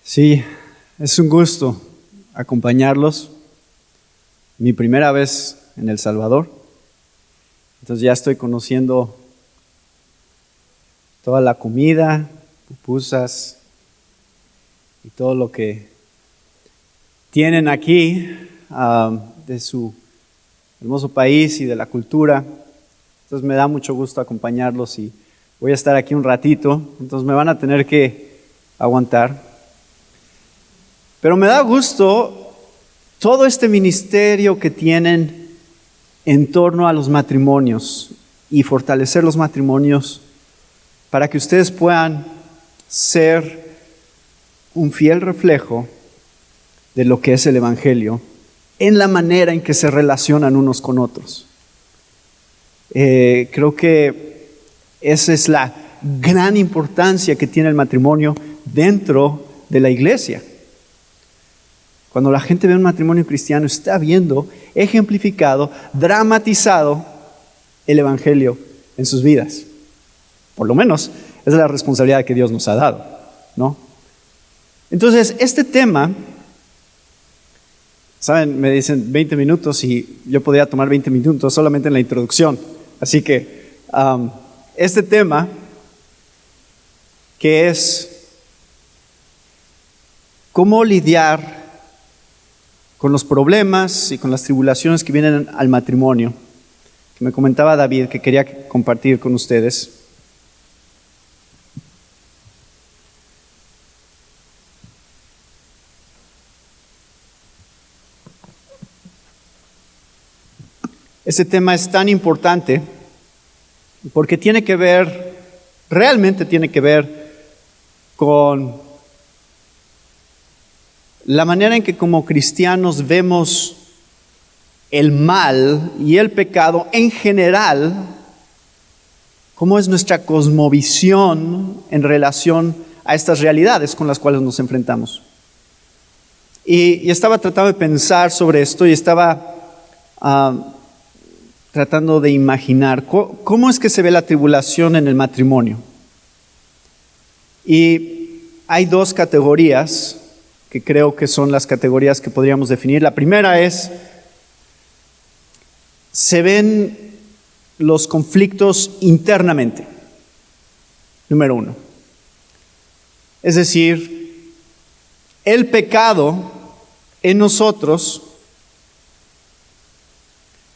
Sí, es un gusto acompañarlos. Mi primera vez en El Salvador. Entonces ya estoy conociendo toda la comida, pupusas y todo lo que tienen aquí de su hermoso país y de la cultura. Entonces me da mucho gusto acompañarlos y voy a estar aquí un ratito. Entonces me van a tener que aguantar. Pero me da gusto todo este ministerio que tienen en torno a los matrimonios y fortalecer los matrimonios para que ustedes puedan ser un fiel reflejo de lo que es el Evangelio en la manera en que se relacionan unos con otros. Creo que esa es la gran importancia que tiene el matrimonio dentro de la iglesia. Cuando la gente ve un matrimonio cristiano, está viendo ejemplificado, dramatizado el Evangelio en sus vidas. Por lo menos, esa es la responsabilidad que Dios nos ha dado, ¿no? Entonces, este tema, ¿saben? Me dicen 20 minutos y yo podría tomar 20 minutos solamente en la introducción. Así que, este tema, que es cómo lidiar con los problemas y con las tribulaciones que vienen al matrimonio, que me comentaba David, que quería compartir con ustedes. Este tema es tan importante porque tiene que ver, realmente tiene que ver con la manera en que como cristianos vemos el mal y el pecado en general, cómo es nuestra cosmovisión en relación a estas realidades con las cuales nos enfrentamos. Y estaba tratando de pensar sobre esto y estaba tratando de imaginar cómo es que se ve la tribulación en el matrimonio. Y hay dos categorías que creo que son las categorías que podríamos definir. La primera es, se ven los conflictos internamente, número uno. Es decir, el pecado en nosotros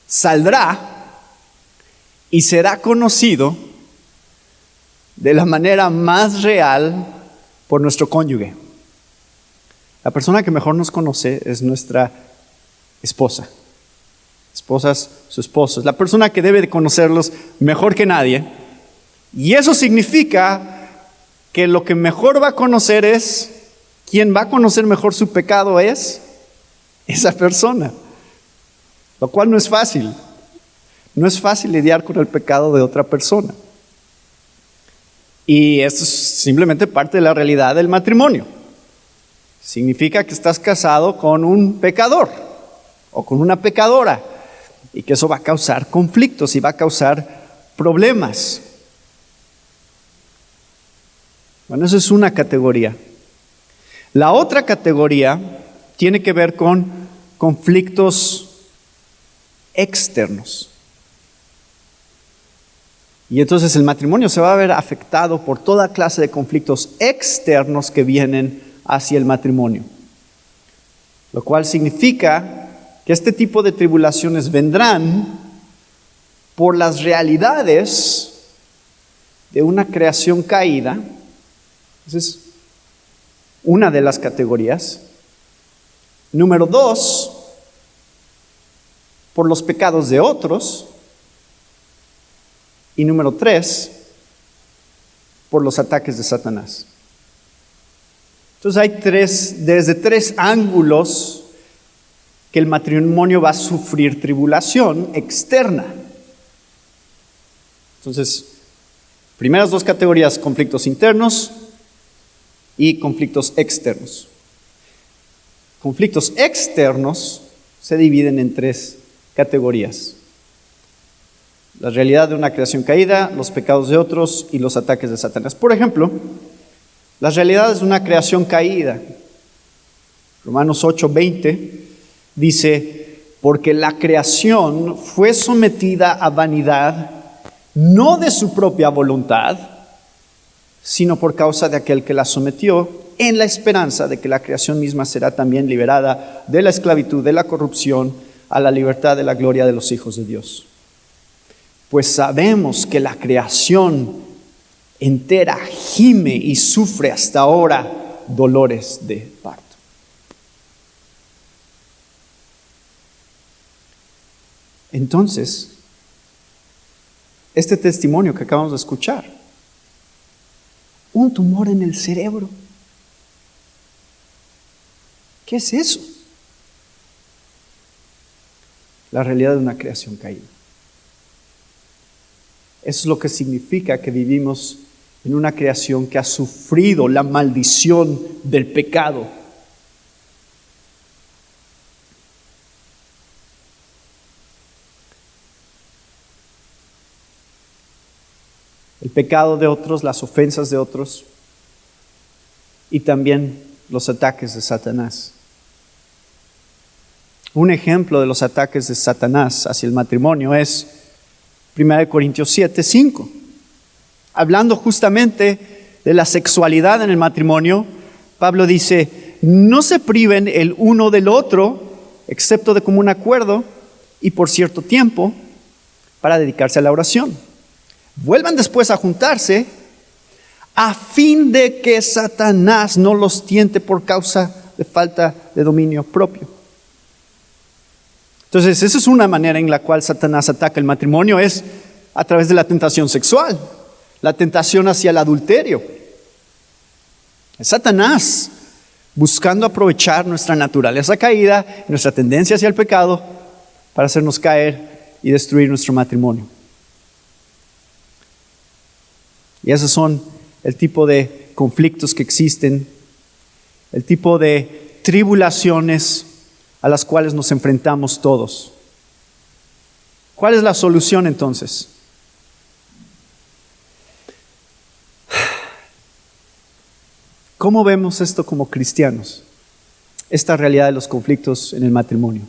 saldrá y será conocido de la manera más real por nuestro cónyuge. La persona que mejor nos conoce es nuestra esposa. Esposas, su esposo. Es la persona que debe de conocerlos mejor que nadie. Y eso significa que lo que mejor va a conocer es, quien va a conocer mejor su pecado es esa persona. Lo cual no es fácil. No es fácil lidiar con el pecado de otra persona. Y esto es simplemente parte de la realidad del matrimonio. Significa que estás casado con un pecador o con una pecadora y que eso va a causar conflictos y va a causar problemas. Bueno, eso es una categoría. La otra categoría tiene que ver con conflictos externos. Y entonces el matrimonio se va a ver afectado por toda clase de conflictos externos que vienen hacia el matrimonio. Lo cual significa que este tipo de tribulaciones vendrán por las realidades de una creación caída. Esa es una de las categorías. Número dos, por los pecados de otros. Y número tres, por los ataques de Satanás. Entonces hay desde tres ángulos que el matrimonio va a sufrir tribulación externa. Entonces, primeras dos categorías, conflictos internos y conflictos externos. Conflictos externos se dividen en tres categorías. La realidad de una creación caída, los pecados de otros y los ataques de Satanás. Por ejemplo, las realidades de una creación caída. Romanos 8:20 dice, porque la creación fue sometida a vanidad, no de su propia voluntad, sino por causa de aquel que la sometió, en la esperanza de que la creación misma será también liberada de la esclavitud, de la corrupción, a la libertad de la gloria de los hijos de Dios. Pues sabemos que la creación entera gime y sufre hasta ahora dolores de parto. Entonces, este testimonio que acabamos de escuchar, un tumor en el cerebro, ¿qué es eso? La realidad de una creación caída. Eso es lo que significa que vivimos en una creación que ha sufrido la maldición del pecado. El pecado de otros, las ofensas de otros y también los ataques de Satanás. Un ejemplo de los ataques de Satanás hacia el matrimonio es 1 Corintios 7:5. Hablando justamente de la sexualidad en el matrimonio, Pablo dice, no se priven el uno del otro, excepto de común acuerdo y por cierto tiempo, para dedicarse a la oración. Vuelvan después a juntarse, a fin de que Satanás no los tiente por causa de falta de dominio propio. Entonces, esa es una manera en la cual Satanás ataca el matrimonio, es a través de la tentación sexual, la tentación hacia el adulterio. Es Satanás buscando aprovechar nuestra naturaleza caída, nuestra tendencia hacia el pecado, para hacernos caer y destruir nuestro matrimonio. Y esos son el tipo de conflictos que existen, el tipo de tribulaciones a las cuales nos enfrentamos todos. ¿Cuál es la solución entonces? ¿Cómo vemos esto como cristianos? Esta realidad de los conflictos en el matrimonio.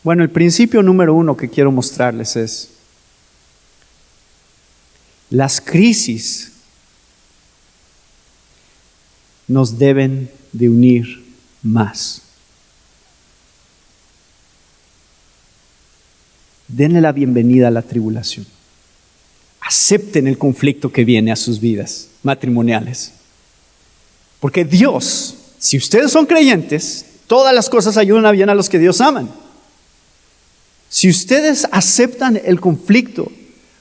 Bueno, el principio número 1 que quiero mostrarles es: las crisis nos deben de unir más. Denle la bienvenida a la tribulación. Acepten el conflicto que viene a sus vidas matrimoniales. Porque Dios, si ustedes son creyentes, todas las cosas ayudan a bien a los que Dios aman. Si ustedes aceptan el conflicto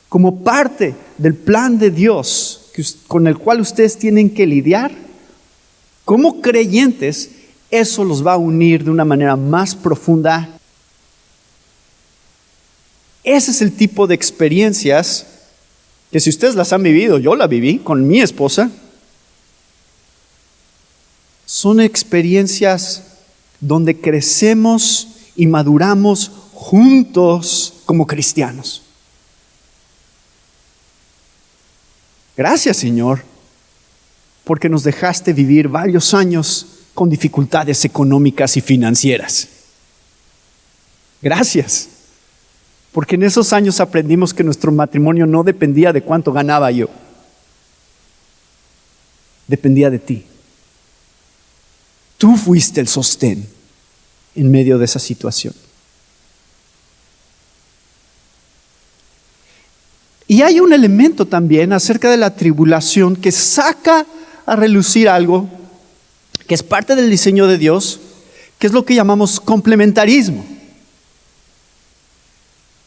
como parte del plan de Dios con el cual ustedes tienen que lidiar, como creyentes, eso los va a unir de una manera más profunda. Ese es el tipo de experiencias que, si ustedes las han vivido, yo la viví con mi esposa, son experiencias donde crecemos y maduramos juntos como cristianos. Gracias, Señor, porque nos dejaste vivir varios años con dificultades económicas y financieras. Gracias, porque en esos años aprendimos que nuestro matrimonio no dependía de cuánto ganaba yo. Dependía de ti. Tú fuiste el sostén en medio de esa situación. Y hay un elemento también acerca de la tribulación que saca a relucir algo que es parte del diseño de Dios, que es lo que llamamos complementarismo,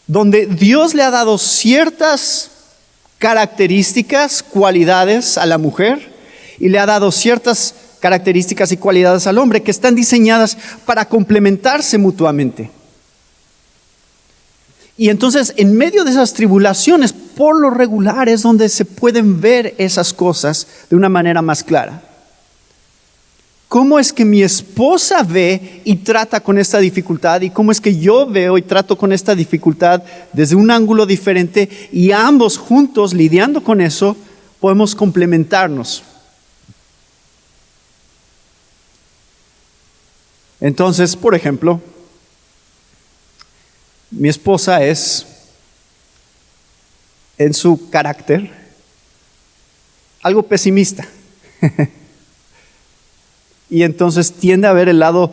donde Dios le ha dado ciertas características, cualidades a la mujer, y le ha dado ciertas características y cualidades al hombre que están diseñadas para complementarse mutuamente. Y entonces, en medio de esas tribulaciones, por lo regular es donde se pueden ver esas cosas de una manera más clara. ¿Cómo es que mi esposa ve y trata con esta dificultad? ¿Y cómo es que yo veo y trato con esta dificultad desde un ángulo diferente? Y ambos juntos, lidiando con eso, podemos complementarnos. Entonces, por ejemplo, mi esposa es, en su carácter, algo pesimista. Y entonces tiende a ver el lado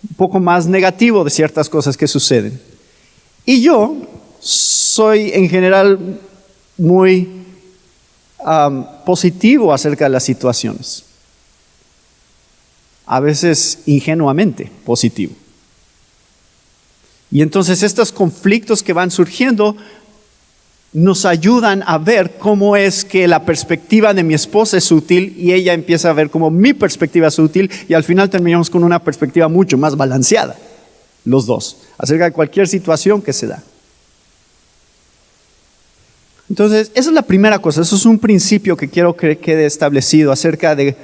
un poco más negativo de ciertas cosas que suceden. Y yo soy en general muy positivo acerca de las situaciones. A veces ingenuamente positivo. Y entonces estos conflictos que van surgiendo nos ayudan a ver cómo es que la perspectiva de mi esposa es útil y ella empieza a ver cómo mi perspectiva es útil y al final terminamos con una perspectiva mucho más balanceada, los dos, acerca de cualquier situación que se da. Entonces, esa es la primera cosa, eso es un principio que quiero que quede establecido acerca de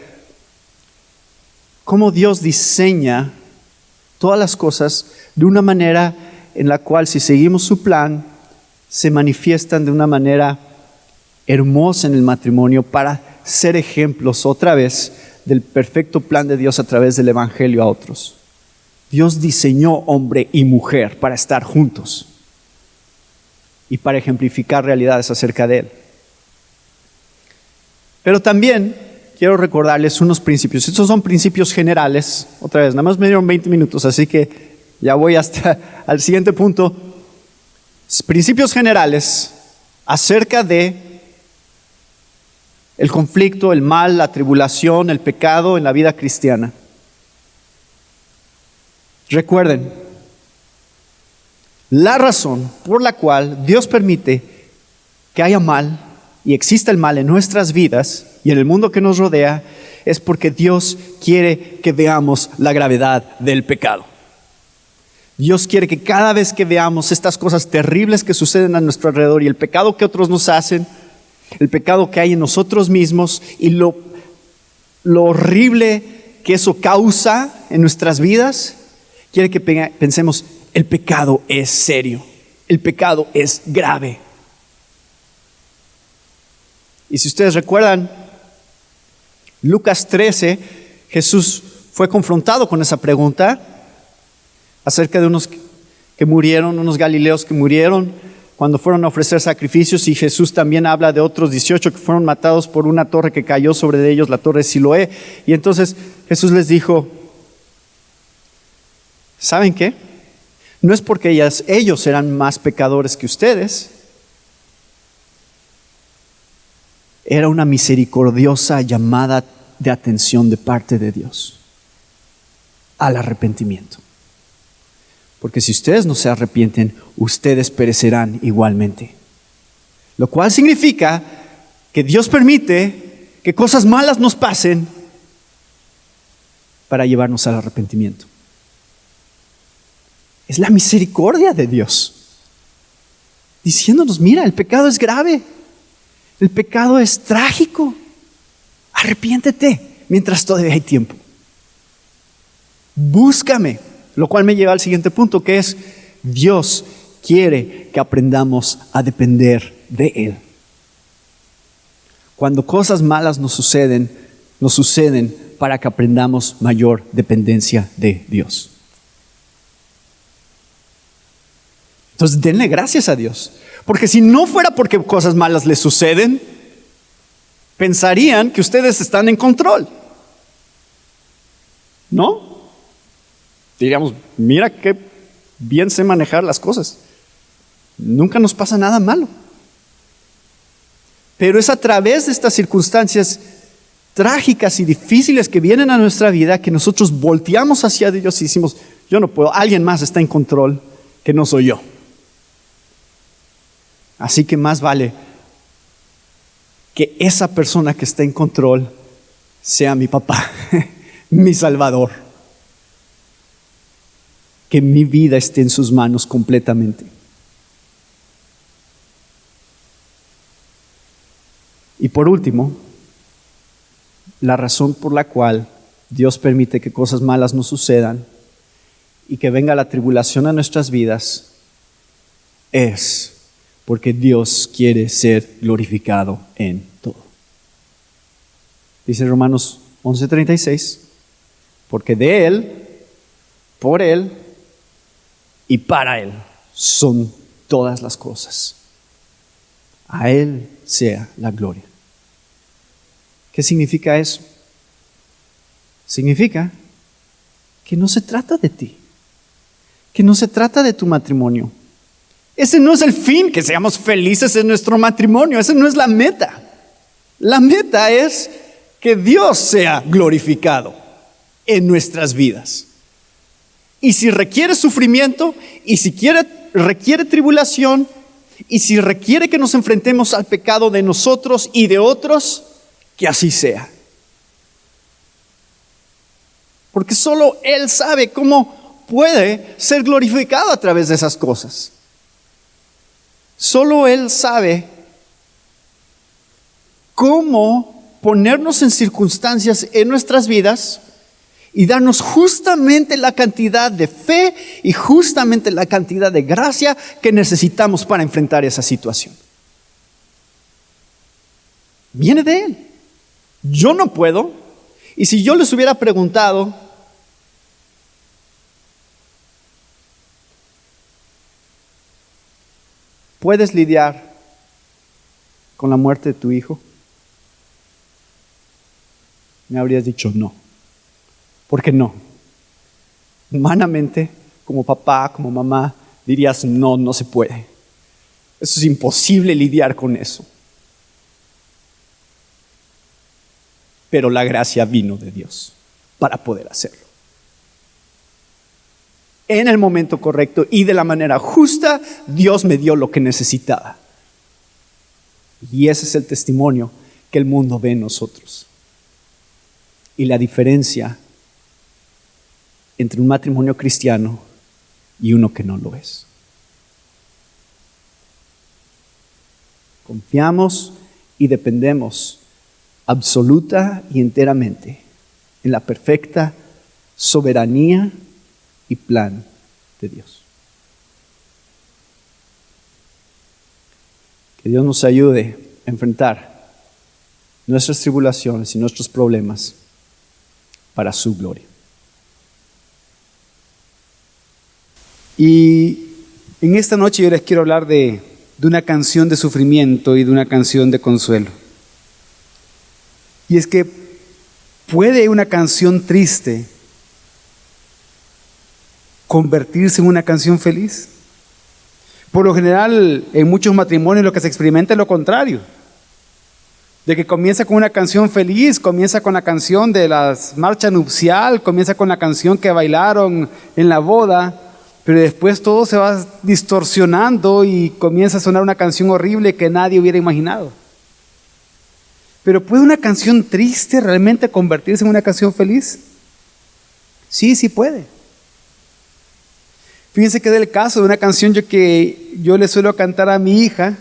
cómo Dios diseña todas las cosas de una manera en la cual, si seguimos su plan, se manifiestan de una manera hermosa en el matrimonio para ser ejemplos otra vez del perfecto plan de Dios a través del Evangelio a otros. Dios diseñó hombre y mujer para estar juntos y para ejemplificar realidades acerca de Él. Pero también quiero recordarles unos principios. Estos son principios generales. Otra vez, nada más me dieron 20 minutos, así que ya voy hasta al siguiente punto. Principios generales acerca de el conflicto, el mal, la tribulación, el pecado en la vida cristiana. Recuerden, la razón por la cual Dios permite que haya mal y exista el mal en nuestras vidas y en el mundo que nos rodea es porque Dios quiere que veamos la gravedad del pecado. Dios quiere que cada vez que veamos estas cosas terribles que suceden a nuestro alrededor y el pecado que otros nos hacen, el pecado que hay en nosotros mismos y lo horrible que eso causa en nuestras vidas, quiere que pensemos, el pecado es serio, el pecado es grave. Y si ustedes recuerdan, Lucas 13, Jesús fue confrontado con esa pregunta acerca de unos que murieron, unos galileos que murieron cuando fueron a ofrecer sacrificios, y Jesús también habla de otros 18 que fueron matados por una torre que cayó sobre ellos, la torre de Siloé. Y entonces Jesús les dijo, ¿saben qué? No es porque ellos eran más pecadores que ustedes. Era una misericordiosa llamada de atención de parte de Dios al arrepentimiento. Porque si ustedes no se arrepienten, ustedes perecerán igualmente. Lo cual significa que Dios permite que cosas malas nos pasen para llevarnos al arrepentimiento. Es la misericordia de Dios, diciéndonos, mira, el pecado es grave, el pecado es trágico, arrepiéntete mientras todavía hay tiempo. Búscame. Lo cual me lleva al siguiente punto, que es Dios quiere que aprendamos a depender de Él. Cuando cosas malas nos suceden para que aprendamos mayor dependencia de Dios. Entonces denle gracias a Dios, porque si no fuera porque cosas malas les suceden, pensarían que ustedes están en control, ¿no? Diríamos, mira qué bien sé manejar las cosas. Nunca nos pasa nada malo. Pero es a través de estas circunstancias trágicas y difíciles que vienen a nuestra vida que nosotros volteamos hacia Dios y decimos, yo no puedo, alguien más está en control que no soy yo. Así que más vale que esa persona que está en control sea mi papá, mi Salvador. Que mi vida esté en sus manos completamente. Y por último, la razón por la cual Dios permite que cosas malas nos sucedan y que venga la tribulación a nuestras vidas es porque Dios quiere ser glorificado en todo. Dice Romanos 11:36, porque de Él, por Él y para Él son todas las cosas. A Él sea la gloria. ¿Qué significa eso? Significa que no se trata de ti, que no se trata de tu matrimonio. Ese no es el fin, que seamos felices en nuestro matrimonio. Esa no es la meta. La meta es que Dios sea glorificado en nuestras vidas. Y si requiere sufrimiento, y si requiere tribulación, y si requiere que nos enfrentemos al pecado de nosotros y de otros, que así sea. Porque solo Él sabe cómo puede ser glorificado a través de esas cosas. Solo Él sabe cómo ponernos en circunstancias en nuestras vidas y darnos justamente la cantidad de fe y justamente la cantidad de gracia que necesitamos para enfrentar esa situación. Viene de Él. Yo no puedo. Y si yo les hubiera preguntado, ¿puedes lidiar con la muerte de tu hijo? Me habrías dicho no. ¿Por qué no? Humanamente, como papá, como mamá, dirías no, no se puede. Eso es imposible lidiar con eso. Pero la gracia vino de Dios para poder hacerlo. En el momento correcto y de la manera justa, Dios me dio lo que necesitaba. Y ese es el testimonio que el mundo ve en nosotros. Y la diferencia entre un matrimonio cristiano y uno que no lo es. Confiamos y dependemos absoluta y enteramente en la perfecta soberanía y plan de Dios. Que Dios nos ayude a enfrentar nuestras tribulaciones y nuestros problemas para su gloria. Y en esta noche yo les quiero hablar de una canción de sufrimiento y de una canción de consuelo. Y es que ¿puede una canción triste convertirse en una canción feliz? Por lo general, en muchos matrimonios lo que se experimenta es lo contrario. De que comienza con una canción feliz, comienza con la canción de la marcha nupcial, comienza con la canción que bailaron en la boda, pero después todo se va distorsionando y comienza a sonar una canción horrible que nadie hubiera imaginado. Pero ¿puede una canción triste realmente convertirse en una canción feliz? Sí, sí puede. Fíjense que es el caso de una canción que yo le suelo cantar a mi hija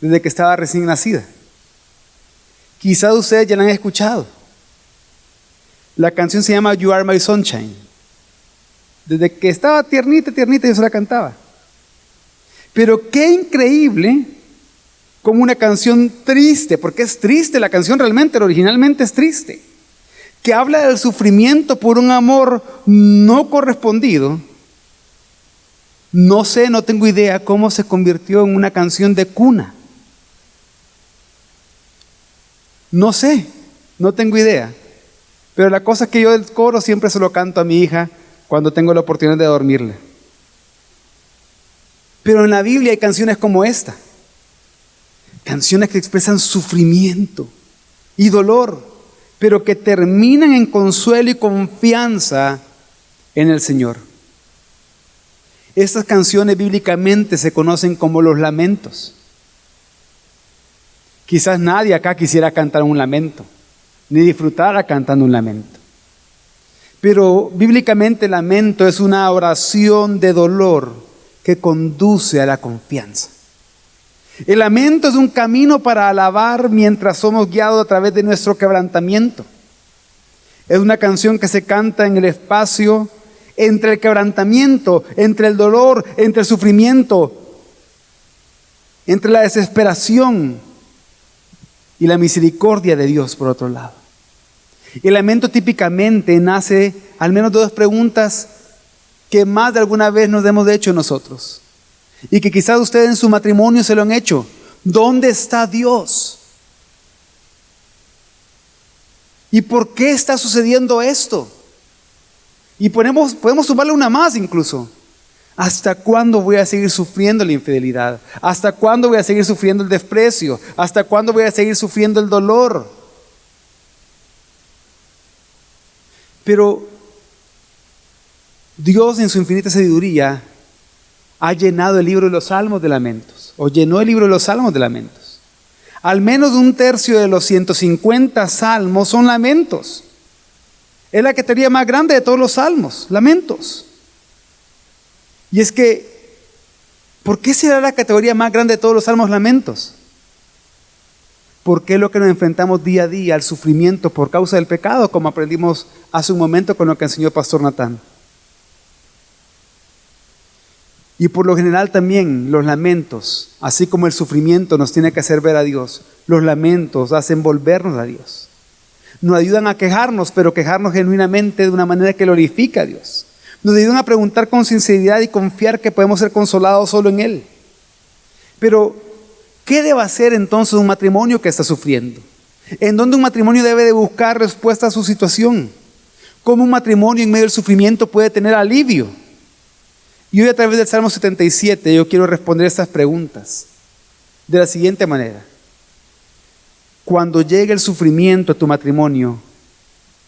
desde que estaba recién nacida. Quizás ustedes ya la han escuchado. La canción se llama You Are My Sunshine. Desde que estaba tiernita yo se la cantaba. Pero qué increíble como una canción triste, porque es triste la canción realmente, originalmente es triste, que habla del sufrimiento por un amor no correspondido. No sé, no tengo idea cómo se convirtió en una canción de cuna. No sé, no tengo idea. Pero la cosa es que yo el coro siempre se lo canto a mi hija cuando tengo la oportunidad de dormirle. Pero en la Biblia hay canciones como esta. Canciones que expresan sufrimiento y dolor, pero que terminan en consuelo y confianza en el Señor. Estas canciones bíblicamente se conocen como los lamentos. Quizás nadie acá quisiera cantar un lamento, ni disfrutar cantando un lamento. Pero bíblicamente el lamento es una oración de dolor que conduce a la confianza. El lamento es un camino para alabar mientras somos guiados a través de nuestro quebrantamiento. Es una canción que se canta en el espacio entre el quebrantamiento, entre el dolor, entre el sufrimiento, entre la desesperación y la misericordia de Dios por otro lado. El lamento típicamente nace al menos de dos preguntas que más de alguna vez nos hemos hecho nosotros. Y que quizás ustedes en su matrimonio se lo han hecho. ¿Dónde está Dios? ¿Y por qué está sucediendo esto? Y podemos sumarle una más incluso. ¿Hasta cuándo voy a seguir sufriendo la infidelidad? ¿Hasta cuándo voy a seguir sufriendo el desprecio? ¿Hasta cuándo voy a seguir sufriendo el dolor? Pero Dios en su infinita sabiduría ha llenado el libro de los Salmos de lamentos, o llenó el libro de los Salmos de lamentos. Al menos un tercio de los 150 salmos son lamentos. Es la categoría más grande de todos los salmos, lamentos. Y es que, ¿por qué será la categoría más grande de todos los salmos lamentos? Porque es lo que nos enfrentamos día a día al sufrimiento por causa del pecado, como aprendimos hace un momento con lo que enseñó el pastor Natán. Y por lo general también los lamentos, así como el sufrimiento nos tiene que hacer ver a Dios, los lamentos hacen volvernos a Dios. Nos ayudan a quejarnos, pero quejarnos genuinamente de una manera que glorifica a Dios. Nos ayudan a preguntar con sinceridad y confiar que podemos ser consolados solo en Él. Pero, ¿qué debe hacer entonces un matrimonio que está sufriendo? ¿En dónde un matrimonio debe de buscar respuesta a su situación? ¿Cómo un matrimonio en medio del sufrimiento puede tener alivio? Y hoy a través del Salmo 77 yo quiero responder estas preguntas de la siguiente manera. Cuando llegue el sufrimiento a tu matrimonio,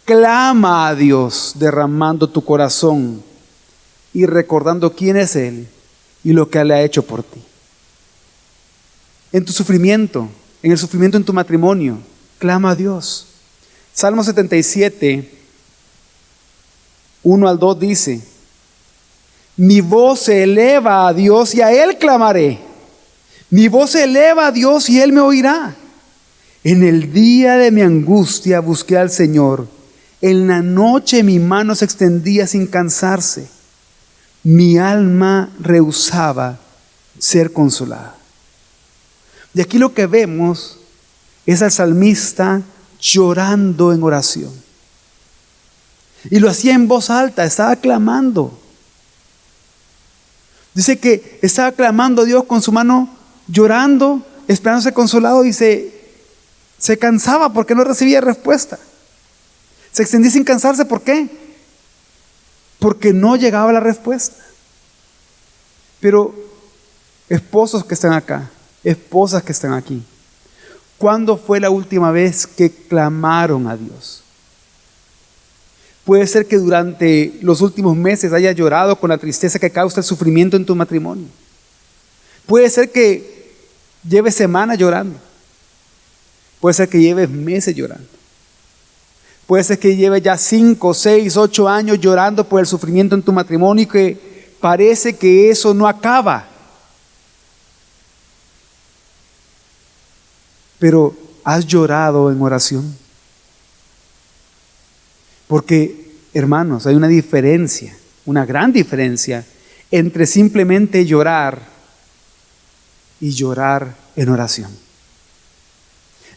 clama a Dios derramando tu corazón y recordando quién es Él y lo que Él ha hecho por ti. En tu sufrimiento, en el sufrimiento en tu matrimonio, clama a Dios. Salmo 77, 1 al 2 dice: mi voz se eleva a Dios y a Él clamaré. Mi voz se eleva a Dios y Él me oirá. En el día de mi angustia busqué al Señor. En la noche mi mano se extendía sin cansarse. Mi alma rehusaba ser consolada. Y aquí lo que vemos es al salmista llorando en oración. Y lo hacía en voz alta, estaba clamando. Dice que estaba clamando a Dios con su mano, llorando, esperando ser consolado, y se cansaba porque no recibía respuesta. Se extendía sin cansarse, ¿por qué? Porque no llegaba la respuesta. Pero esposos que están acá, esposas que están aquí, ¿cuándo fue la última vez que clamaron a Dios? Puede ser que durante los últimos meses hayas llorado con la tristeza que causa el sufrimiento en tu matrimonio. Puede ser que lleves semanas llorando. Puede ser que lleves meses llorando. Puede ser que lleves ya 5, 6, 8 años llorando por el sufrimiento en tu matrimonio y que parece que eso no acaba. Pero ¿has llorado en oración? Porque, hermanos, hay una diferencia, una gran diferencia entre simplemente llorar y llorar en oración.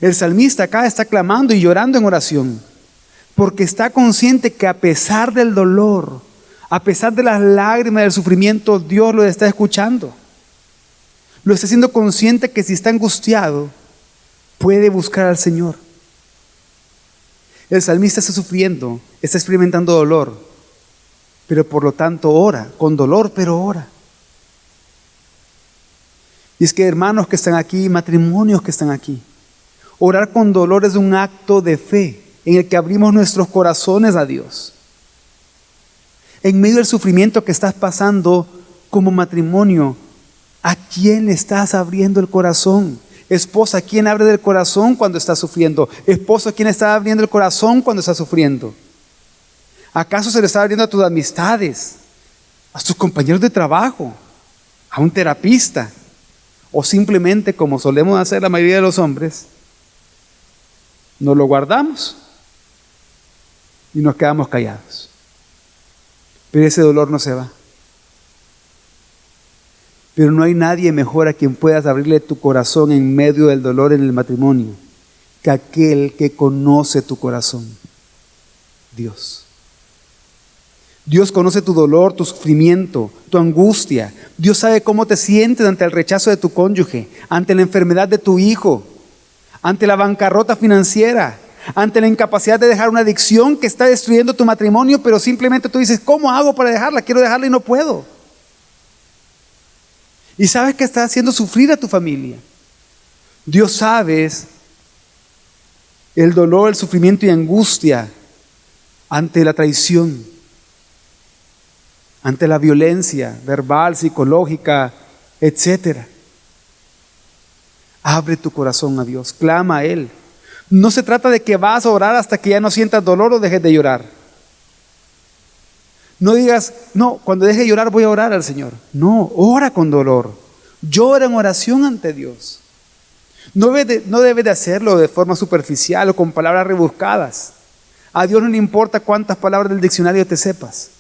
El salmista acá está clamando y llorando en oración porque está consciente que a pesar del dolor, a pesar de las lágrimas del sufrimiento, Dios lo está escuchando. Lo está siendo consciente que si está angustiado, puede buscar al Señor. El salmista está sufriendo, está experimentando dolor, pero por lo tanto ora, con dolor, pero ora. Y es que hermanos que están aquí, matrimonios que están aquí, orar con dolor es un acto de fe en el que abrimos nuestros corazones a Dios. En medio del sufrimiento que estás pasando como matrimonio, ¿a quién le estás abriendo el corazón? Esposa, ¿quién abre del corazón cuando está sufriendo? Esposo, ¿quién está abriendo el corazón cuando está sufriendo? ¿Acaso se le está abriendo a tus amistades, a tus compañeros de trabajo, a un terapista? O simplemente, como solemos hacer la mayoría de los hombres, nos lo guardamos y nos quedamos callados. Pero ese dolor no se va. Pero no hay nadie mejor a quien puedas abrirle tu corazón en medio del dolor en el matrimonio que aquel que conoce tu corazón, Dios. Dios conoce tu dolor, tu sufrimiento, tu angustia. Dios sabe cómo te sientes ante el rechazo de tu cónyuge, ante la enfermedad de tu hijo, ante la bancarrota financiera, ante la incapacidad de dejar una adicción que está destruyendo tu matrimonio, pero simplemente tú dices, ¿cómo hago para dejarla? Quiero dejarla y no puedo. Y sabes que está haciendo sufrir a tu familia. Dios sabe el dolor, el sufrimiento y angustia ante la traición, ante la violencia verbal, psicológica, etc. Abre tu corazón a Dios, clama a Él. No se trata de que vas a orar hasta que ya no sientas dolor o dejes de llorar. No digas, no, cuando deje de llorar voy a orar al Señor. No, ora con dolor. Llora en oración ante Dios. No debes de hacerlo de forma superficial o con palabras rebuscadas. A Dios no le importa cuántas palabras del diccionario te sepas,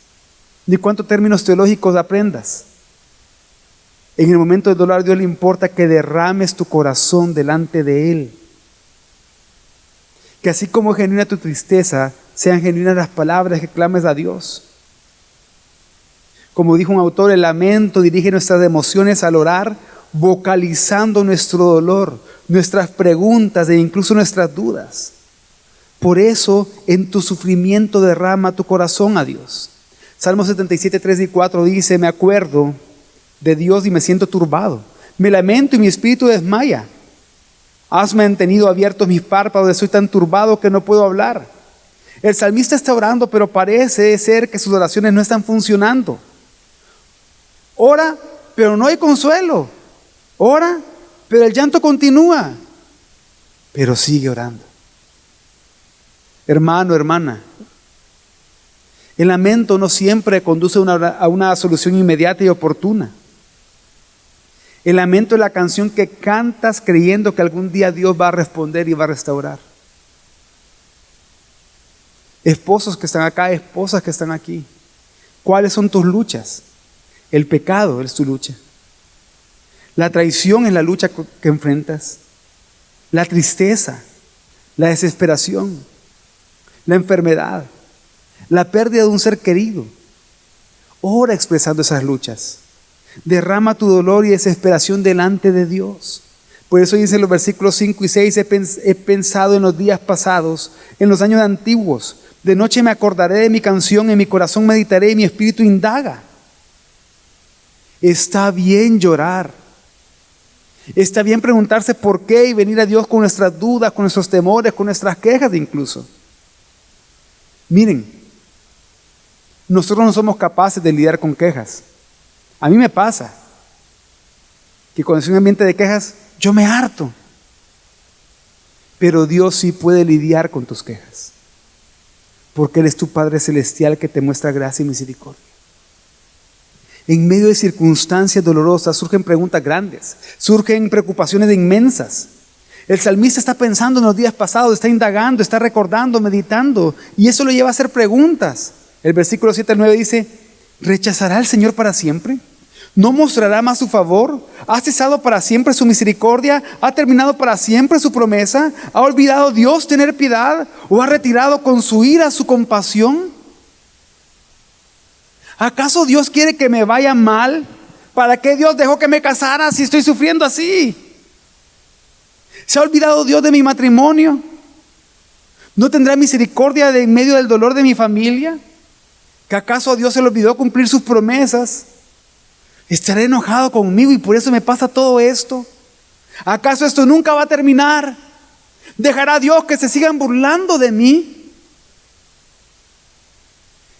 ni cuántos términos teológicos aprendas. En el momento del dolor a Dios le importa que derrames tu corazón delante de Él. Que así como genuina tu tristeza, sean genuinas las palabras que clames a Dios. Como dijo un autor, el lamento dirige nuestras emociones al orar, vocalizando nuestro dolor, nuestras preguntas e incluso nuestras dudas. Por eso, en tu sufrimiento derrama tu corazón a Dios. Salmo 77, 3 y 4 dice, me acuerdo de Dios y me siento turbado. Me lamento y mi espíritu desmaya. Has mantenido abiertos mis párpados, estoy tan turbado que no puedo hablar. El salmista está orando, pero parece ser que sus oraciones no están funcionando. Ora, pero no hay consuelo. Ora, pero el llanto continúa. Pero sigue orando. Hermano, hermana, el lamento no siempre conduce a una solución inmediata y oportuna. El lamento es la canción que cantas creyendo que algún día Dios va a responder y va a restaurar. Esposos que están acá, esposas que están aquí, ¿cuáles son tus luchas? El pecado es tu lucha. La traición es la lucha que enfrentas. La tristeza, la desesperación, la enfermedad, la pérdida de un ser querido. Ora expresando esas luchas. Derrama tu dolor y desesperación delante de Dios. Por eso dice en los versículos 5 y 6, he pensado en los días pasados, en los años antiguos. De noche me acordaré de mi canción, en mi corazón meditaré y mi espíritu indaga. Está bien llorar. Está bien preguntarse por qué y venir a Dios con nuestras dudas, con nuestros temores, con nuestras quejas incluso. Miren, nosotros no somos capaces de lidiar con quejas. A mí me pasa que cuando estoy en un ambiente de quejas, yo me harto. Pero Dios sí puede lidiar con tus quejas, porque Él es tu Padre Celestial que te muestra gracia y misericordia. En medio de circunstancias dolorosas surgen preguntas grandes, surgen preocupaciones inmensas. El salmista está pensando en los días pasados, está indagando, está recordando, meditando, y eso lo lleva a hacer preguntas. El versículo 7 al 9 dice, ¿rechazará el Señor para siempre? ¿No mostrará más su favor? ¿Ha cesado para siempre su misericordia? ¿Ha terminado para siempre su promesa? ¿Ha olvidado Dios tener piedad? ¿O ha retirado con su ira su compasión? ¿Acaso Dios quiere que me vaya mal? ¿Para qué Dios dejó que me casara si estoy sufriendo así? ¿Se ha olvidado Dios de mi matrimonio? ¿No tendrá misericordia en medio del dolor de mi familia? ¿Que acaso a Dios se le olvidó cumplir sus promesas? ¿Estaré enojado conmigo y por eso me pasa todo esto? ¿Acaso esto nunca va a terminar? ¿Dejará Dios que se sigan burlando de mí?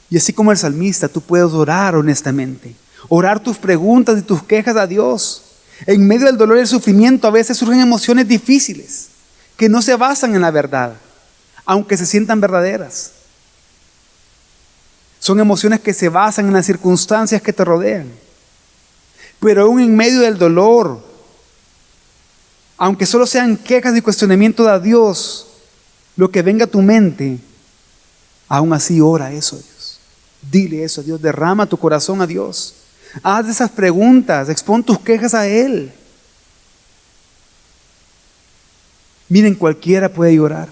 Y así como el salmista, tú puedes orar honestamente, orar tus preguntas y tus quejas a Dios. En medio del dolor y el sufrimiento a veces surgen emociones difíciles que no se basan en la verdad, aunque se sientan verdaderas. Son emociones que se basan en las circunstancias que te rodean. Pero aún en medio del dolor, aunque solo sean quejas y cuestionamientos a Dios, lo que venga a tu mente, aún así ora eso a Dios. Dile eso a Dios, derrama tu corazón a Dios. Haz esas preguntas, expon tus quejas a Él. Miren, cualquiera puede llorar,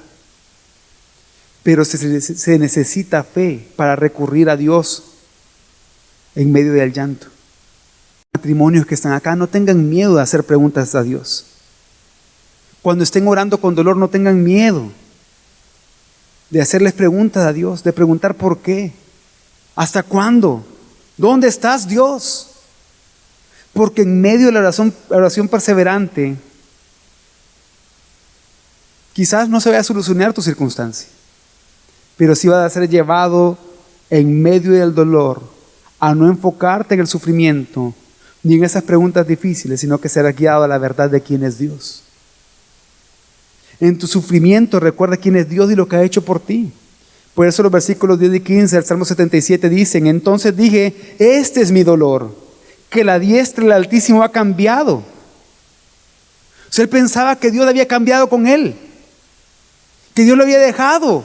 pero se necesita fe para recurrir a Dios en medio del llanto. Matrimonios que están acá, no tengan miedo de hacer preguntas a Dios. Cuando estén orando con dolor, no tengan miedo de hacerles preguntas a Dios, de preguntar por qué, hasta cuándo, dónde estás, Dios. Porque en medio de la oración perseverante, quizás no se vaya a solucionar tu circunstancia, pero sí va a ser llevado en medio del dolor a no enfocarte en el sufrimiento ni en esas preguntas difíciles, sino que serás guiado a la verdad de quién es Dios. En tu sufrimiento recuerda quién es Dios y lo que ha hecho por ti. Por eso los versículos 10 y 15 del Salmo 77 dicen: entonces dije, este es mi dolor, que la diestra del Altísimo ha cambiado. O sea, él pensaba que Dios había cambiado con él, que Dios lo había dejado.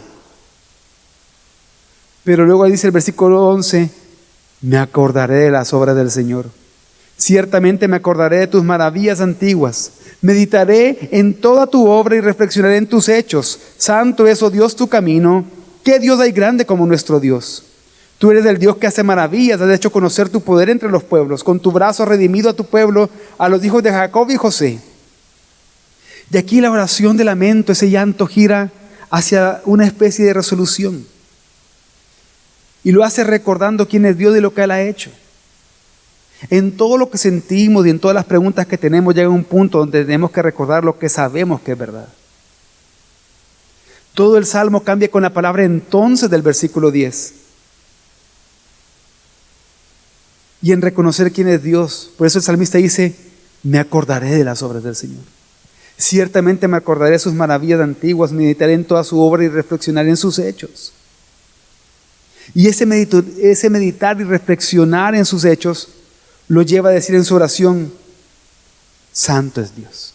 Pero luego dice el versículo 11, me acordaré de las obras del Señor. Ciertamente me acordaré de tus maravillas antiguas. Meditaré en toda tu obra y reflexionaré en tus hechos. Santo es, oh Dios, tu camino. ¿Qué Dios hay grande como nuestro Dios? Tú eres el Dios que hace maravillas. Has hecho conocer tu poder entre los pueblos. Con tu brazo has redimido a tu pueblo, a los hijos de Jacob y José. Y aquí la oración de lamento, ese llanto, gira hacia una especie de resolución. Y lo hace recordando quién es Dios y lo que Él ha hecho. En todo lo que sentimos y en todas las preguntas que tenemos llega un punto donde tenemos que recordar lo que sabemos que es verdad. Todo el Salmo cambia con la palabra entonces del versículo 10. Y en reconocer quién es Dios. Por eso el salmista dice, me acordaré de las obras del Señor. Ciertamente me acordaré de sus maravillas antiguas, meditaré en toda su obra y reflexionaré en sus hechos. Y ese meditar y reflexionar en sus hechos lo lleva a decir en su oración, santo es Dios.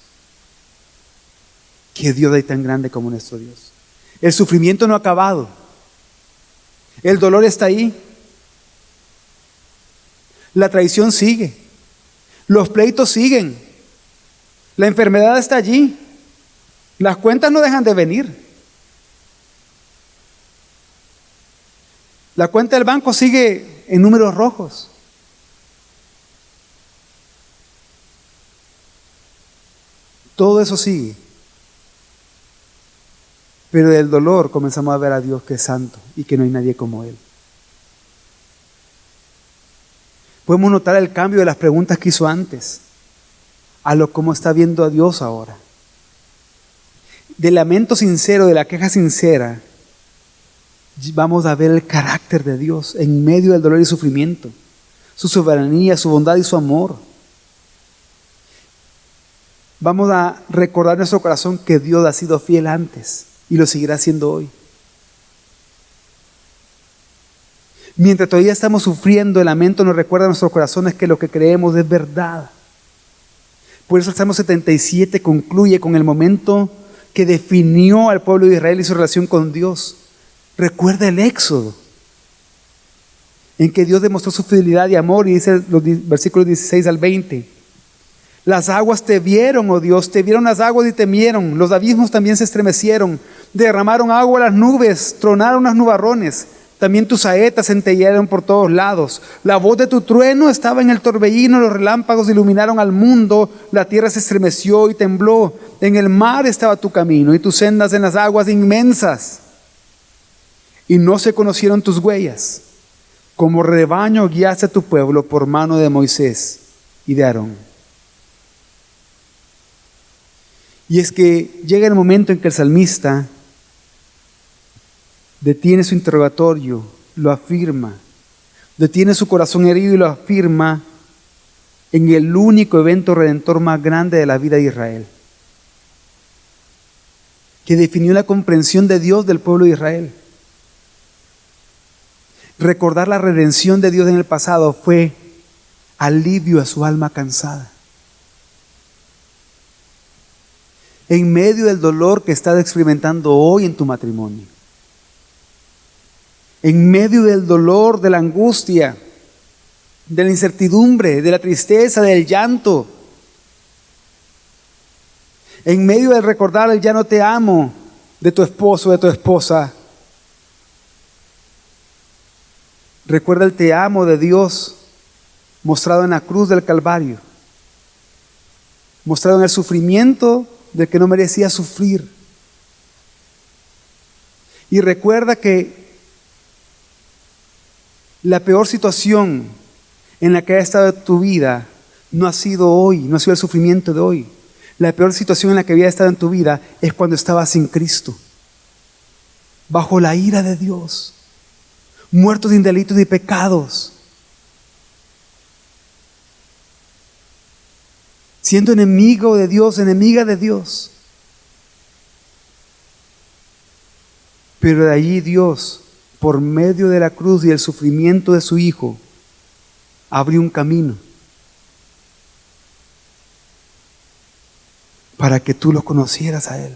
¿Qué Dios hay tan grande como nuestro Dios? El sufrimiento no ha acabado. El dolor está ahí. La traición sigue. Los pleitos siguen. La enfermedad está allí. Las cuentas no dejan de venir. La cuenta del banco sigue en números rojos. Todo eso sigue. Pero del dolor comenzamos a ver a Dios que es santo y que no hay nadie como Él. Podemos notar el cambio de las preguntas que hizo antes a lo como está viendo a Dios ahora. Del lamento sincero, de la queja sincera, vamos a ver el carácter de Dios en medio del dolor y sufrimiento, su soberanía, su bondad y su amor. Vamos a recordar en nuestro corazón que Dios ha sido fiel antes y lo seguirá siendo hoy. Mientras todavía estamos sufriendo, el lamento nos recuerda a nuestros corazones que lo que creemos es verdad. Por eso el Salmo 77 concluye con el momento que definió al pueblo de Israel y su relación con Dios. Recuerda el Éxodo, en que Dios demostró su fidelidad y amor, y dice los versículos 16 al 20. Las aguas te vieron, oh Dios, te vieron las aguas y temieron. Los abismos también se estremecieron. Derramaron agua a las nubes, tronaron las nubarrones. También tus saetas centellearon por todos lados. La voz de tu trueno estaba en el torbellino, los relámpagos iluminaron al mundo. La tierra se estremeció y tembló. En el mar estaba tu camino y tus sendas en las aguas inmensas. Y no se conocieron tus huellas. Como rebaño guiaste a tu pueblo por mano de Moisés y de Aarón. Y es que llega el momento en que el salmista detiene su interrogatorio, lo afirma, detiene su corazón herido y lo afirma en el único evento redentor más grande de la vida de Israel, que definió la comprensión de Dios del pueblo de Israel. Recordar la redención de Dios en el pasado fue alivio a su alma cansada. En medio del dolor que estás experimentando hoy en tu matrimonio, en medio del dolor, de la angustia, de la incertidumbre, de la tristeza, del llanto, en medio del recordar el ya no te amo de tu esposo, de tu esposa, recuerda el te amo de Dios mostrado en la cruz del Calvario, mostrado en el sufrimiento del que no merecía sufrir. Y recuerda que la peor situación en la que ha estado tu vida no ha sido hoy, no ha sido el sufrimiento de hoy. La peor situación en la que había estado en tu vida es cuando estabas sin Cristo, bajo la ira de Dios, muertos en delitos y pecados, siendo enemigo de Dios, enemiga de Dios. Pero de allí Dios, por medio de la cruz y el sufrimiento de su Hijo, abrió un camino para que tú lo conocieras a Él.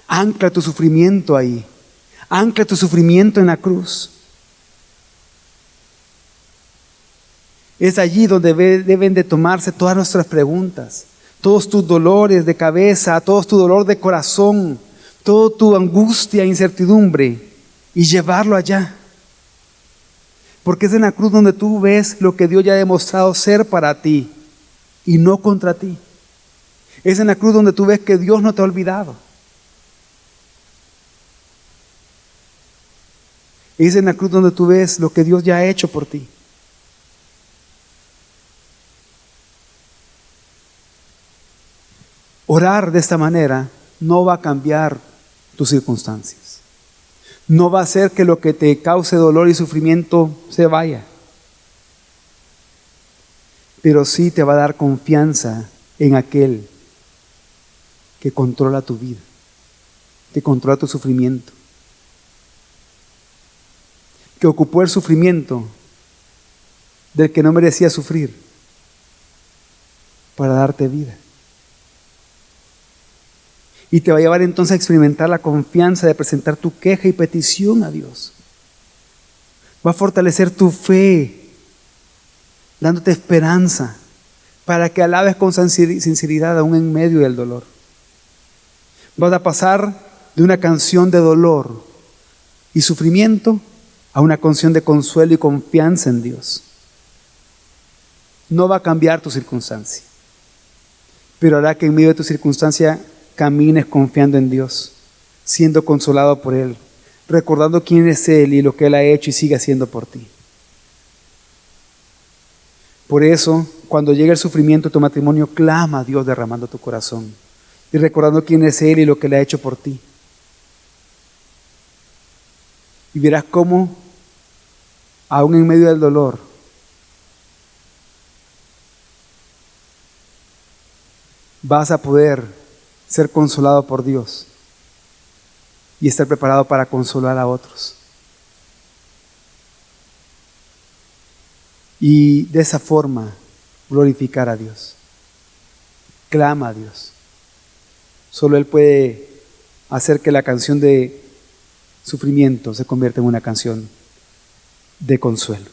Ancla tu sufrimiento ahí. Ancla tu sufrimiento en la cruz. Es allí donde deben de tomarse todas nuestras preguntas, todos tus dolores de cabeza, todo tu dolor de corazón, toda tu angustia e incertidumbre, y llevarlo allá. Porque es en la cruz donde tú ves lo que Dios ya ha demostrado ser para ti y no contra ti. Es en la cruz donde tú ves que Dios no te ha olvidado. Es en la cruz donde tú ves lo que Dios ya ha hecho por ti. Orar de esta manera no va a cambiar tus circunstancias. No va a hacer que lo que te cause dolor y sufrimiento se vaya. Pero sí te va a dar confianza en aquel que controla tu vida, que controla tu sufrimiento, que ocupó el sufrimiento del que no merecía sufrir para darte vida. Y te va a llevar entonces a experimentar la confianza de presentar tu queja y petición a Dios. Va a fortalecer tu fe, dándote esperanza para que alabes con sinceridad aún en medio del dolor. Vas a pasar de una canción de dolor y sufrimiento a una canción de consuelo y confianza en Dios. No va a cambiar tu circunstancia, pero hará que en medio de tu circunstancia camines confiando en Dios, siendo consolado por Él, recordando quién es Él y lo que Él ha hecho y sigue haciendo por ti. Por eso, cuando llegue el sufrimiento de tu matrimonio, clama a Dios derramando tu corazón y recordando quién es Él y lo que Él ha hecho por ti. Y verás cómo, aún en medio del dolor, vas a poder ser consolado por Dios y estar preparado para consolar a otros. Y de esa forma glorificar a Dios. Clama a Dios. Solo Él puede hacer que la canción de sufrimiento se convierta en una canción de consuelo.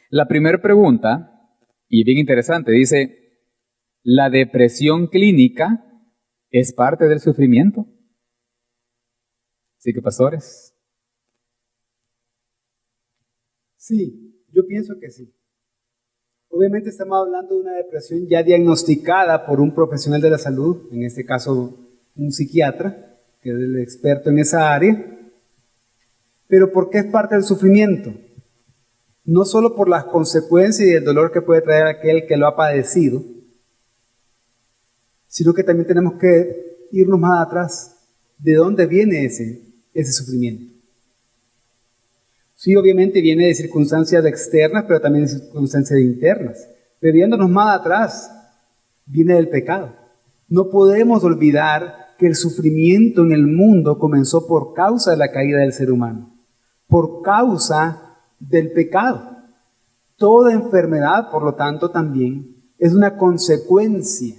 La primera pregunta, y bien interesante, dice: ¿la depresión clínica es parte del sufrimiento? Así que, pastores. Sí, yo pienso que sí. Obviamente estamos hablando de una depresión ya diagnosticada por un profesional de la salud, en este caso un psiquiatra, que es el experto en esa área. Pero ¿por qué es parte del sufrimiento? No solo por las consecuencias y el dolor que puede traer aquel que lo ha padecido, sino que también tenemos que irnos más atrás. ¿De dónde viene ese sufrimiento? Sí, obviamente viene de circunstancias externas, pero también de circunstancias internas. Pero yéndonos más atrás, viene del pecado. No podemos olvidar que el sufrimiento en el mundo comenzó por causa de la caída del ser humano, por causa del pecado. Toda enfermedad, por lo tanto, también es una consecuencia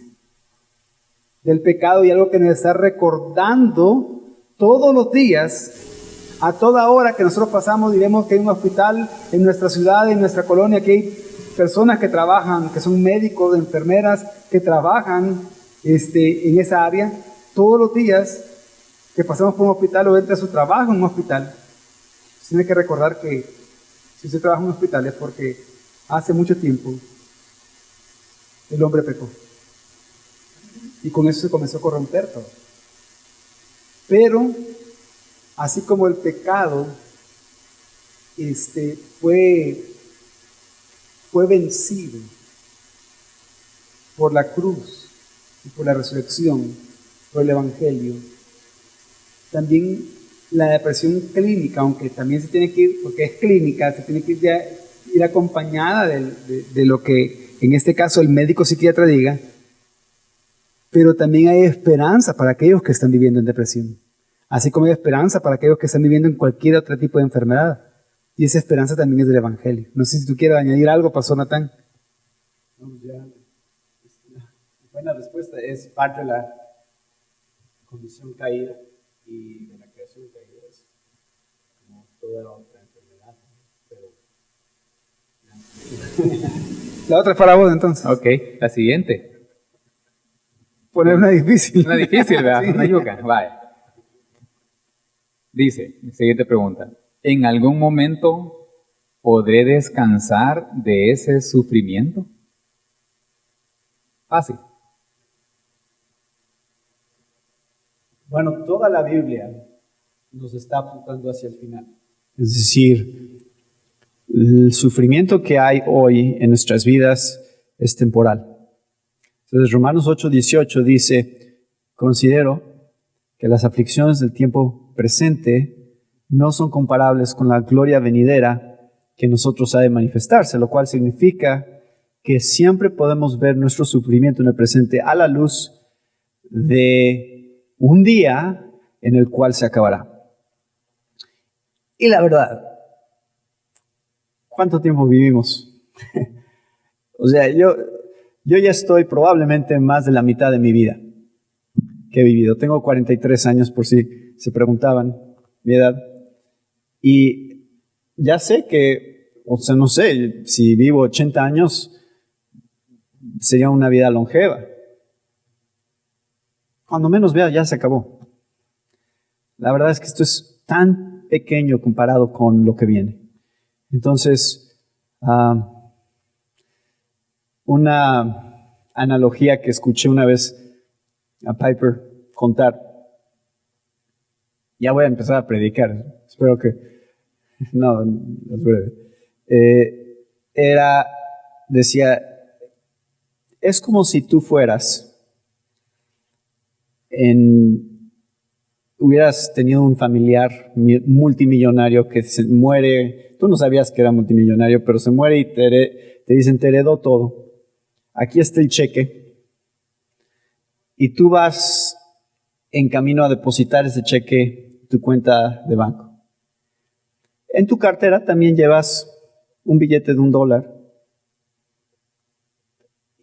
del pecado y algo que nos está recordando todos los días, a toda hora que nosotros pasamos y vemos que hay un hospital en nuestra ciudad, en nuestra colonia, que hay personas que trabajan, que son médicos, enfermeras, que trabajan en esa área. Todos los días que pasamos por un hospital o entra a su trabajo en un hospital, tiene que recordar que Si usted trabaja en un hospital es porque hace mucho tiempo el hombre pecó. Y con eso se comenzó a corromper todo. Pero, así como el pecado fue vencido por la cruz y por la resurrección, por el Evangelio, también la depresión clínica, aunque también se tiene que ir, porque es clínica, se tiene que ir acompañada de lo que en este caso el médico psiquiatra diga, pero también hay esperanza para aquellos que están viviendo en depresión, así como hay esperanza para aquellos que están viviendo en cualquier otro tipo de enfermedad. Y esa esperanza también es del Evangelio. No sé si tú quieres añadir algo, Pastor Natán. No, ya, la buena respuesta es parte de la condición caída y de la creación caída, es como toda otra enfermedad, pero La otra es para vos, entonces. Ok, la siguiente. Poner una difícil. Una difícil, ¿verdad? Sí. Una yuca. Vaya. Dice, siguiente pregunta. ¿En algún momento podré descansar de ese sufrimiento? Fácil. bueno, toda la Biblia nos está apuntando hacia el final. Es decir, el sufrimiento que hay hoy en nuestras vidas es temporal. Entonces, Romanos 8:18 dice, considero que las aflicciones del tiempo presente no son comparables con la gloria venidera que en nosotros ha de manifestarse, lo cual significa que siempre podemos ver nuestro sufrimiento en el presente a la luz de un día en el cual se acabará. Y la verdad, ¿cuánto tiempo vivimos? O sea, yo ya estoy probablemente en más de la mitad de mi vida que he vivido. Tengo 43 años, por si se preguntaban mi edad. Y ya sé que, o sea, no sé, si vivo 80 años, sería una vida longeva. Cuando menos vea, ya se acabó. La verdad es que esto es tan pequeño comparado con lo que viene. Entonces, una analogía que escuché una vez a Piper contar, ya voy a empezar a predicar, espero que, no, es breve, decía, es como si tú hubieras tenido un familiar multimillonario que se muere, tú no sabías que era multimillonario, pero se muere y te dicen, te heredó todo, aquí está el cheque, y tú vas en camino a depositar ese cheque en tu cuenta de banco. En tu cartera también llevas un billete de $1,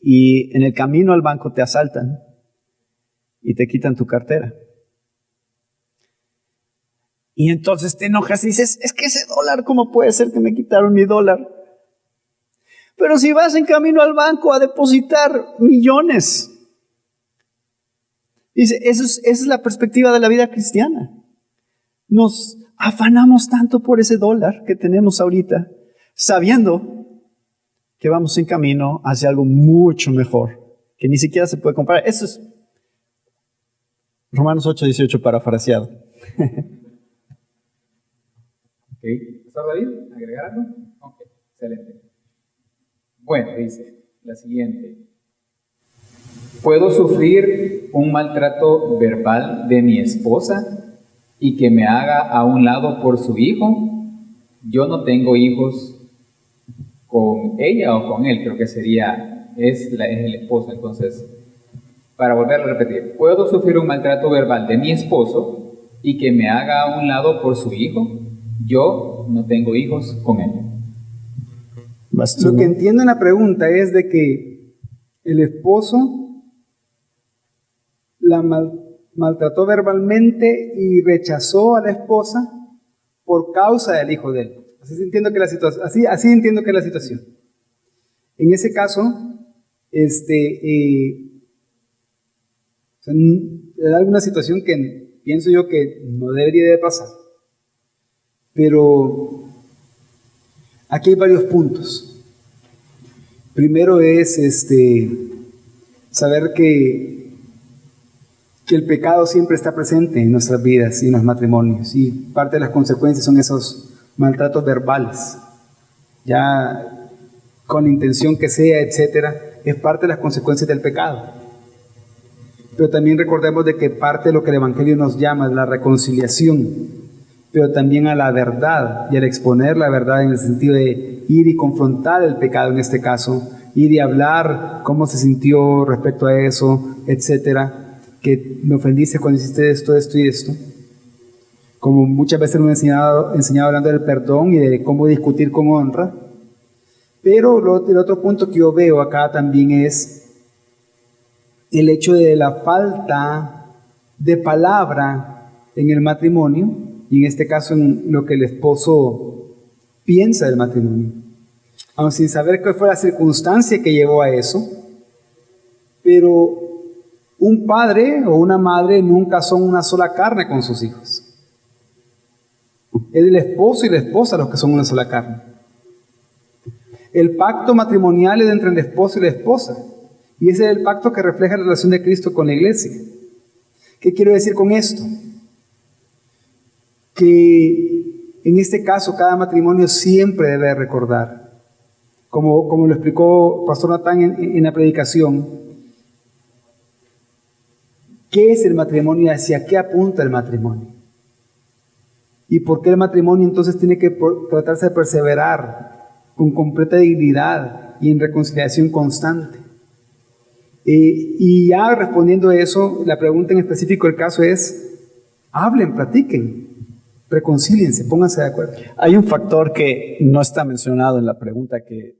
y en el camino al banco te asaltan y te quitan tu cartera. Y entonces te enojas y dices, es que ese $1, ¿cómo puede ser que me quitaron mi $1? Pero si vas en camino al banco a depositar millones. Dice, esa es la perspectiva de la vida cristiana. Nos afanamos tanto por ese $1 que tenemos ahorita, sabiendo que vamos en camino hacia algo mucho mejor, que ni siquiera se puede comparar. Eso es Romanos 8:18 parafraseado. Ok. ¿Pastor David? ¿Agregar algo? Ok, excelente. Bueno, dice la siguiente. ¿Puedo sufrir un maltrato verbal de mi esposa y que me haga a un lado por su hijo? Yo no tengo hijos con ella o con él, creo que es el esposo. Entonces, para volver a repetir, ¿puedo sufrir un maltrato verbal de mi esposo y que me haga a un lado por su hijo? Yo no tengo hijos con él. Lo que entiendo en la pregunta es de que el esposo la maltrató verbalmente y rechazó a la esposa por causa del hijo de él. Así entiendo que la situación. En ese caso, es alguna situación que pienso yo que no debería de pasar. Pero Aquí hay varios puntos. Primero es saber que el pecado siempre está presente en nuestras vidas y en los matrimonios, y parte de las consecuencias son esos maltratos verbales, ya con la intención que sea, etcétera, es parte de las consecuencias del pecado. Pero también recordemos de que parte de lo que el Evangelio nos llama es la reconciliación, pero también a la verdad, y al exponer la verdad en el sentido de ir y confrontar el pecado en este caso, ir y hablar cómo se sintió respecto a eso, etcétera, que me ofendiste cuando hiciste esto, esto y esto. Como muchas veces nos han enseñado hablando del perdón y de cómo discutir con honra. Pero el otro punto que yo veo acá también es el hecho de la falta de palabra en el matrimonio, y en este caso en lo que el esposo piensa del matrimonio. Aun sin saber cuál fue la circunstancia que llevó a eso, pero un padre o una madre nunca son una sola carne con sus hijos. Es el esposo y la esposa los que son una sola carne. El pacto matrimonial es entre el esposo y la esposa. Y ese es el pacto que refleja la relación de Cristo con la iglesia. ¿Qué quiero decir con esto? Que en este caso cada matrimonio siempre debe recordar, como lo explicó Pastor Natán en la predicación, ¿qué es el matrimonio y hacia qué apunta el matrimonio? ¿Y por qué el matrimonio entonces tiene que tratarse de perseverar con completa dignidad y en reconciliación constante? Y ya respondiendo a eso, la pregunta en específico del caso es, hablen, platiquen, reconcíliense, pónganse de acuerdo. Hay un factor que no está mencionado en la pregunta que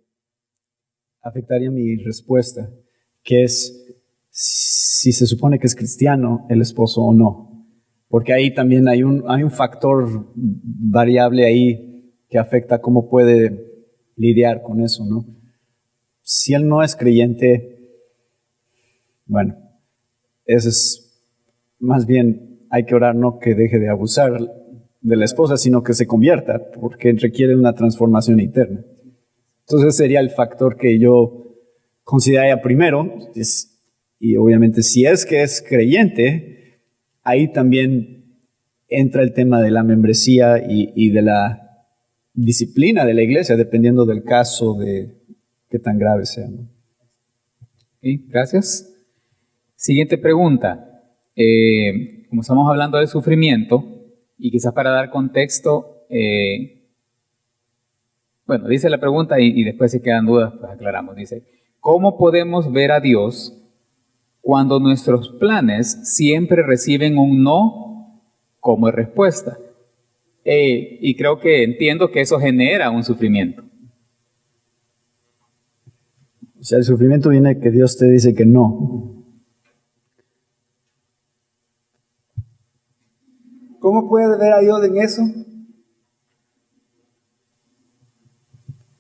afectaría mi respuesta, que es si se supone que es cristiano el esposo o no. Porque ahí también hay un factor variable ahí que afecta cómo puede lidiar con eso, ¿no? Si él no es creyente, bueno, eso es más bien, hay que orar no que deje de abusar de la esposa, sino que se convierta, porque requiere una transformación interna. Entonces sería el factor que yo consideraría primero, y obviamente si es que es creyente, ahí también entra el tema de la membresía y de la disciplina de la iglesia, dependiendo del caso de qué tan grave sea, ¿no? Sí, gracias. Siguiente pregunta. Como estamos hablando del sufrimiento, y quizás para dar contexto, bueno, dice la pregunta y después si quedan dudas, pues aclaramos. Dice, ¿cómo podemos ver a Dios cuando nuestros planes siempre reciben un no como respuesta? Y creo que entiendo que eso genera un sufrimiento. O sea, el sufrimiento viene de que Dios te dice que no. ¿Cómo puedes ver a Dios en eso?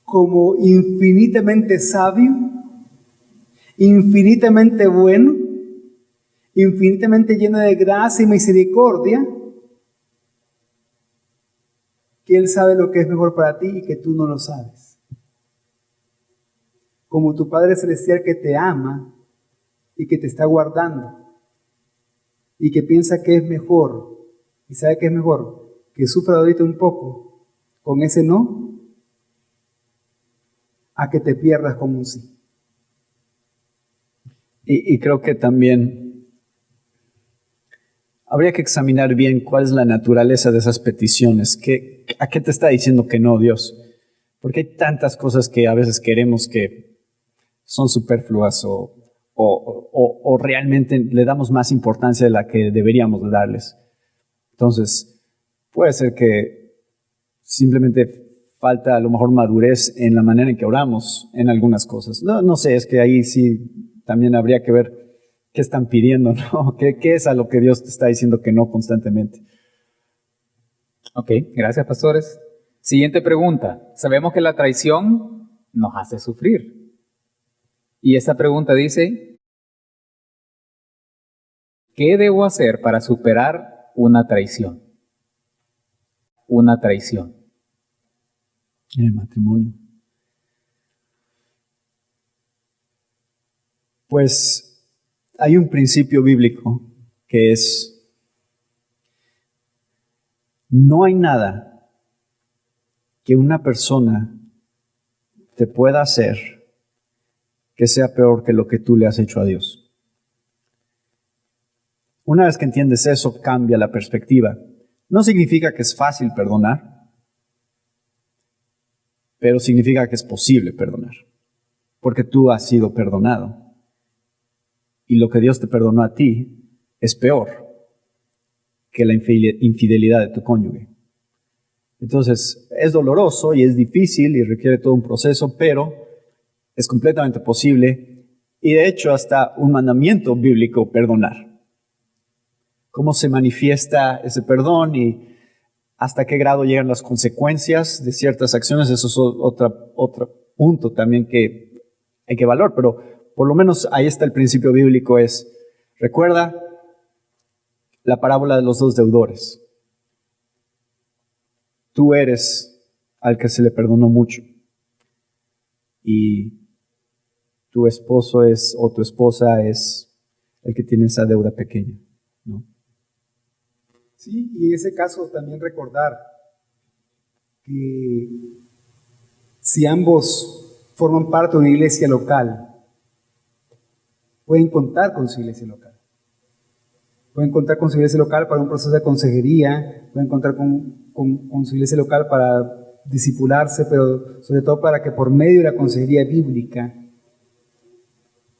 Como infinitamente sabio, infinitamente bueno, infinitamente lleno de gracia y misericordia, que Él sabe lo que es mejor para ti y que tú no lo sabes. Como tu Padre Celestial que te ama y que te está guardando y que piensa que es mejor y sabe que es mejor que sufra ahorita un poco con ese no a que te pierdas con un sí. Y creo que también habría que examinar bien cuál es la naturaleza de esas peticiones. ¿A qué te está diciendo que no, Dios? Porque hay tantas cosas que a veces queremos que son superfluas o realmente le damos más importancia de la que deberíamos de darles. Entonces, puede ser que simplemente falta a lo mejor madurez en la manera en que oramos en algunas cosas. No sé, es que ahí sí también habría que ver qué están pidiendo, ¿no? ¿Qué es a lo que Dios te está diciendo que no constantemente? Ok, gracias, pastores. Siguiente pregunta. Sabemos que la traición nos hace sufrir. Y esta pregunta dice, ¿qué debo hacer para superar una traición? Una traición. en el matrimonio. Pues hay un principio bíblico que es: no hay nada que una persona te pueda hacer que sea peor que lo que tú le has hecho a Dios. Una vez que entiendes eso, cambia la perspectiva. No significa que es fácil perdonar, pero significa que es posible perdonar, porque tú has sido perdonado. Y lo que Dios te perdonó a ti es peor que la infidelidad de tu cónyuge. Entonces, es doloroso y es difícil y requiere todo un proceso, pero es completamente posible, y de hecho hasta un mandamiento bíblico perdonar. ¿Cómo se manifiesta ese perdón y hasta qué grado llegan las consecuencias de ciertas acciones? Eso es otro punto también que hay que valorar, pero por lo menos ahí está el principio bíblico. Recuerda la parábola de los dos deudores. Tú eres al que se le perdonó mucho y tu esposo o tu esposa es el que tiene esa deuda pequeña, ¿no? Sí, y en ese caso también recordar que si ambos forman parte de una iglesia local, pueden contar con su iglesia local. Pueden contar con su iglesia local para un proceso de consejería, pueden contar con su iglesia local para discipularse, pero sobre todo para que por medio de la consejería bíblica,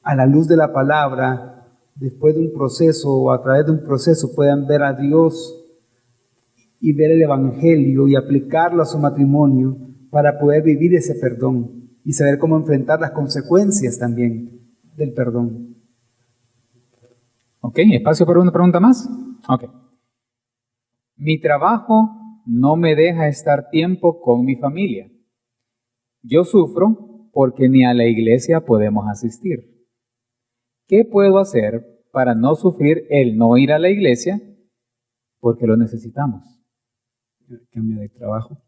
a la luz de la palabra, después de un proceso o a través de un proceso, puedan ver a Dios y ver el Evangelio y aplicarlo a su matrimonio para poder vivir ese perdón y saber cómo enfrentar las consecuencias también del perdón. Ok, ¿espacio para una pregunta más? Ok. Mi trabajo no me deja estar tiempo con mi familia. Yo sufro porque ni a la iglesia podemos asistir. ¿Qué puedo hacer para no sufrir el no ir a la iglesia? Porque lo necesitamos. Cambio de trabajo.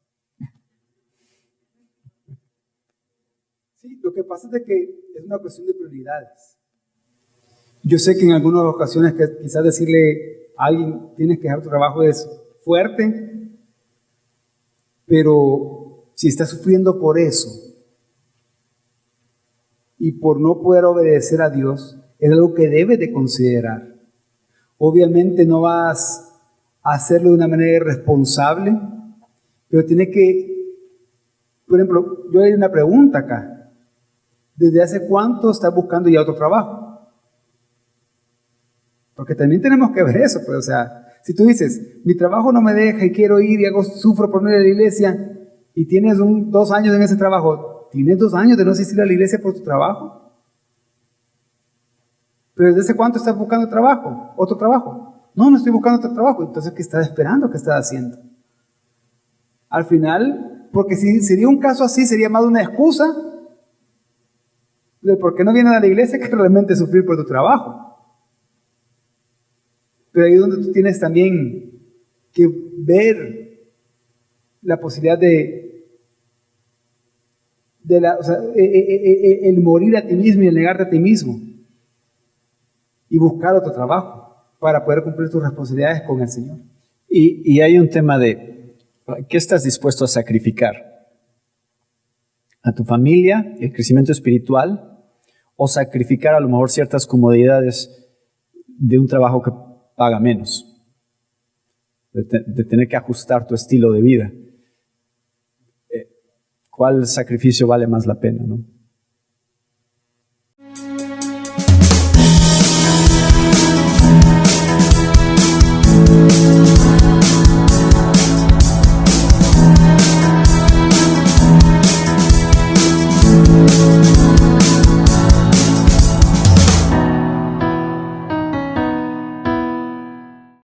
Sí, lo que pasa es de que es una cuestión de prioridades. Yo sé que en algunas ocasiones que quizás decirle a alguien tienes que dejar tu trabajo es fuerte, pero si estás sufriendo por eso y por no poder obedecer a Dios, es algo que debes de considerar. Obviamente no vas a hacerlo de una manera irresponsable, pero tienes que, por ejemplo, yo hay una pregunta acá. ¿Desde hace cuánto estás buscando ya otro trabajo? Porque también tenemos que ver eso, pues, o sea, si tú dices, mi trabajo no me deja y quiero ir y sufro por no ir a la iglesia, y tienes 2 años en ese trabajo, ¿tienes 2 años de no asistir a la iglesia por tu trabajo? ¿Pero desde hace cuánto estás buscando trabajo? ¿Otro trabajo? No estoy buscando otro trabajo. Entonces, ¿qué estás esperando? ¿Qué estás haciendo? Al final, porque si sería un caso así, sería más una excusa de por qué no vienen a la iglesia que realmente sufrir por tu trabajo. Pero ahí es donde tú tienes también que ver la posibilidad el morir a ti mismo y el negarte a ti mismo y buscar otro trabajo para poder cumplir tus responsabilidades con el Señor. Y hay un tema de ¿qué estás dispuesto a sacrificar? ¿A tu familia, el crecimiento espiritual, o sacrificar a lo mejor ciertas comodidades de un trabajo que paga menos? De tener que ajustar tu estilo de vida. ¿Cuál sacrificio vale más la pena, no?